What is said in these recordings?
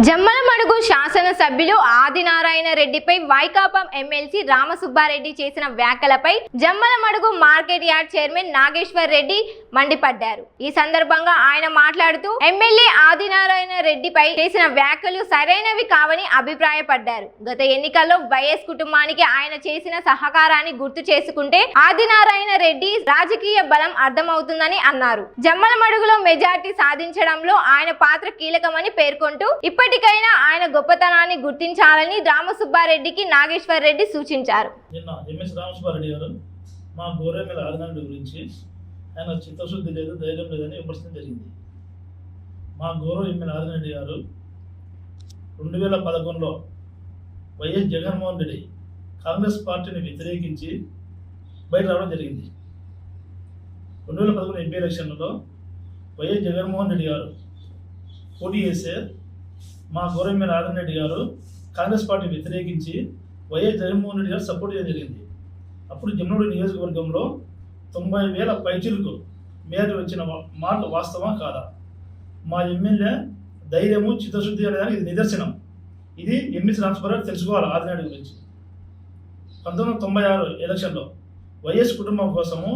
జమ్మలమడుగు శాసనసభ్యులు ఆదినారాయణ రెడ్డిపై వైకాపా ఎమ్మెల్సీ రామసుబ్బారెడ్డి చేసిన వ్యాఖ్యలపై Jammalamadugu market yard chairman Nageshwar Reddy మండిపడ్డారు. ఈ సందర్భంగా ఆయన మాట్లాడుతూ ఎమ్మెల్యే ఆదినారాయణ రెడ్డిపై చేసిన వ్యాఖ్యలు సరైనవి కావని అభిప్రాయపడ్డారు. గత ఎన్నికల్లో వైఎస్ కుటుంబానికి ఆయన చేసిన సహకారాన్ని గుర్తు చేసుకుంటే ఆదినారాయణ రెడ్డి రాజకీయ బలం అర్థమవుతుందని అన్నారు. జమ్మలమడుగులో మెజార్టీ సాధించడంలో ఆయన పాత్ర కీలకమని పేర్కొంటూ ఇప్పటికైనా ఆయన గొప్పతనాన్ని గుర్తించాలని రామసుబ్బారెడ్డికి నాగేశ్వర్ రెడ్డి సూచించారు. నిన్న ఎంఎస్ రామసుబ్బారెడ్డి గారు మా గోరెమ్మల ఆదినారాయణ గురించి ఆయన చిత్తశుద్ధి లేదు, ధైర్యం లేదని విమర్శించడం జరిగింది. మా గౌరవ ఎమ్మెల్యే ఆదినారాయణ గారు 2011లో వైఎస్ జగన్మోహన్ రెడ్డి కాంగ్రెస్ పార్టీని వ్యతిరేకించి బయట రావడం జరిగింది. 2011 ఎంపీ ఎలక్షన్లలో వైఎస్ జగన్మోహన్ రెడ్డి గారు పోటీ చేస్తే మా గౌరవ ఎమ్మెల్యే ఆదినారాయణ రెడ్డి గారు కాంగ్రెస్ పార్టీ వ్యతిరేకించి వైఎస్ జగన్మోహన్ రెడ్డి గారు సపోర్ట్ చేయడం జరిగింది. అప్పుడు జమ్మలమడుగు నియోజకవర్గంలో 90,000 పైచిలకు మేర వచ్చిన మాట వాస్తవం కాదా? మా ఎమ్మెల్యే ధైర్యము చిత్తశుద్ధి అనేదానికి ఇది నిదర్శనం. ఇది ఎంఎస్ రామసుబ్బారెడ్డి తెలుసుకోవాలి. ఆదినారాయణ గురించి 1996 ఎలక్షన్లో వైఎస్ కుటుంబం కోసము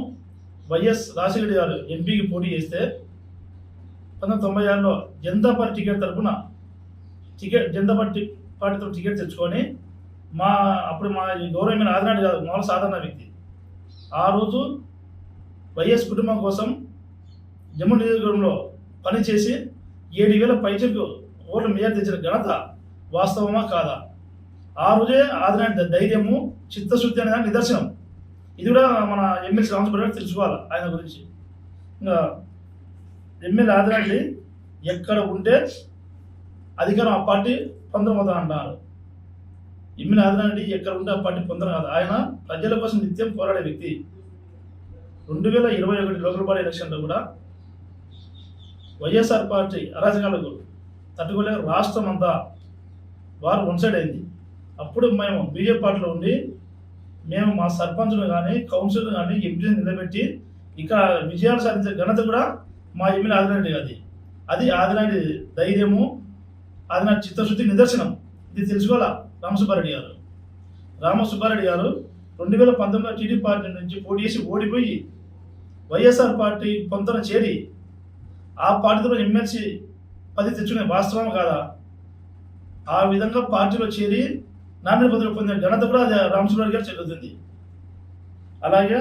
వైఎస్ రాజశేఖర గారు ఎంపీకి పోటీ చేస్తే 1996లో జనతా పార్టీ టికెట్ తరఫున జనతా పార్టీతో టికెట్ తెచ్చుకొని అప్పుడు మా గౌరవమైన ఆదినారాయణ గారు మామూలు సాధారణ వ్యక్తి ఆ రోజు వైఎస్ కుటుంబం కోసం జమ్మూ నియోజకవర్గంలో పనిచేసి 7,000 పైచకు ఓట్ల మేర తెచ్చిన ఘనత వాస్తవమా కాదా? ఆ రోజే ఆదినారాయణ ధైర్యము చిత్తశుద్ధి అనే నిదర్శనం. ఇది కూడా మన ఎమ్మెల్సీ రామసుబ్బారెడ్డి తెలుసుకోవాలి. ఆయన గురించి ఇంకా ఎమ్మెల్యే ఆదినారాయణ ఎక్కడ ఉంటే అధికారం ఆ పార్టీ పొందబోతా అంటారు. ఎమ్మెల్యే ఆదినారాయణ ఎక్కడ ఉంటే ఆ పార్టీ పొందడం కాదు. ఆయన ప్రజల కోసం నిత్యం పోరాడే వ్యక్తి. 2021 లోకల్ బాడీ ఎలక్షన్లో కూడా వైఎస్ఆర్ పార్టీ అరాచకాలకు తట్టుకోలేక రాష్ట్రం అంతా వారు వన్ సైడ్ అయింది. అప్పుడు మేము బీజేపీ పార్టీలో ఉండి మేము మా సర్పంచ్ను కానీ కౌన్సిల్ను కానీ ఎంపీని నిలబెట్టి ఇక్కడ విజయాలు సాధించే ఘనత కూడా మా ఎమ్మెల్యే ఆదినారాయణ గారి. అది ఆదినారాయణ ధైర్యము, ఆదినారాయణ చిత్తశుద్ధి నిదర్శనం. ఇది తెలుసుకోవాలా రామసుబ్బారెడ్డి గారు. రామసుబ్బారెడ్డి గారు 2019లో టీడీపీ పార్టీ నుంచి పోటీ చేసి ఓడిపోయి వైఎస్ఆర్ పార్టీ పొంతన చేరి ఆ పార్టీతో ఎమ్మెల్సీ 10 తెచ్చుకునే వాస్తవం కాదా? ఆ విధంగా పార్టీలో చేరి నామినేషన్ పదవి పొందిన ఘనత కూడా రామసుబ్బారెడ్డి గారు చెల్లుతుంది. అలాగే